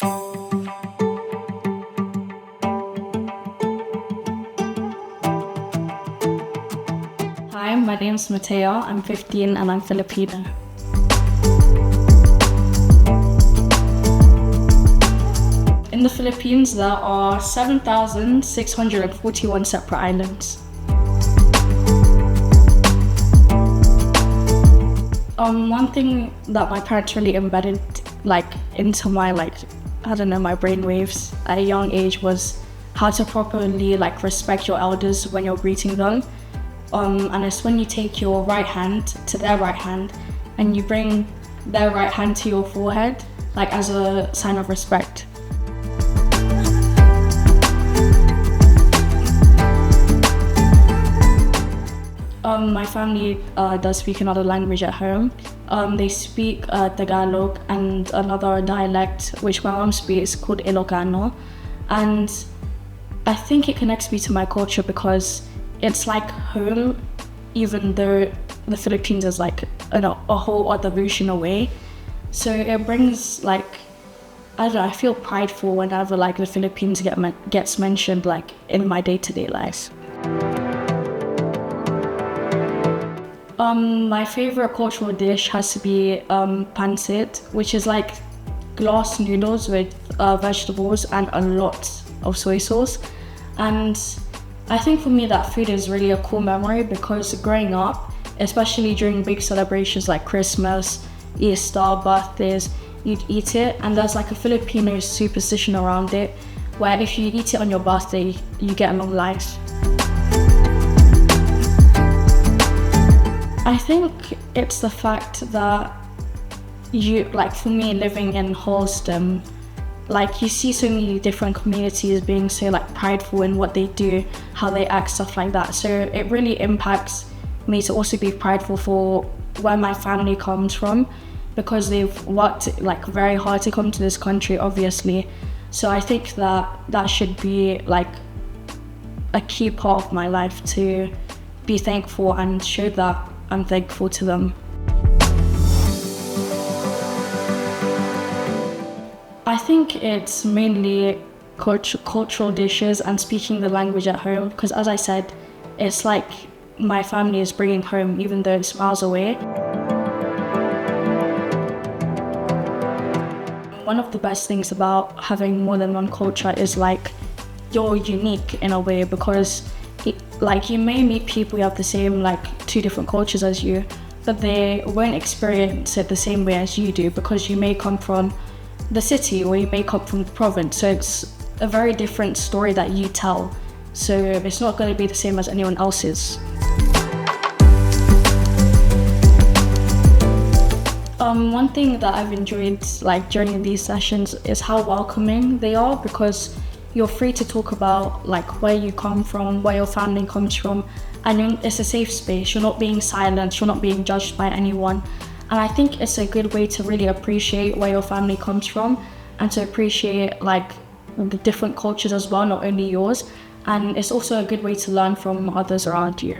Hi, my name's Mathea. I'm 15 and I'm Filipino. In the Philippines, there are 7,641 separate islands. One thing that my parents really embedded into my my brainwaves at a young age was how to properly respect your elders when you're greeting them. And it's when you take your right hand to their right hand and you bring their right hand to your forehead, as a sign of respect. My family does speak another language at home. They speak Tagalog and another dialect which my mom speaks called Ilocano. And I think it connects me to my culture because it's like home, even though the Philippines is a whole other version away. So it brings I feel prideful whenever the Philippines gets mentioned in my day-to-day life. My favorite cultural dish has to be pancit, which is glass noodles with vegetables and a lot of soy sauce. And I think for me that food is really a cool memory because growing up, especially during big celebrations like Christmas, Easter, birthdays, you'd eat it, and there's a Filipino superstition around it where if you eat it on your birthday, you get a long life. I think it's the fact that for me living in Holston, you see so many different communities being so prideful in what they do, how they act, stuff like that. So it really impacts me to also be prideful for where my family comes from because they've worked very hard to come to this country, obviously. So I think that should be a key part of my life, to be thankful and show that I'm thankful to them. I think it's mainly cultural dishes and speaking the language at home because, as I said, it's my family is bringing home even though it's miles away. One of the best things about having more than one culture is you're unique in a way because you may meet people who have the same two different cultures as you, but they won't experience it the same way as you do because you may come from the city or you may come from the province, so it's a very different story that you tell, so it's not going to be the same as anyone else's. One thing that I've enjoyed during these sessions is how welcoming they are because you're free to talk about where you come from, where your family comes from, and it's a safe space. You're not being silenced, you're not being judged by anyone. And I think it's a good way to really appreciate where your family comes from and to appreciate the different cultures as well, not only yours. And it's also a good way to learn from others around you.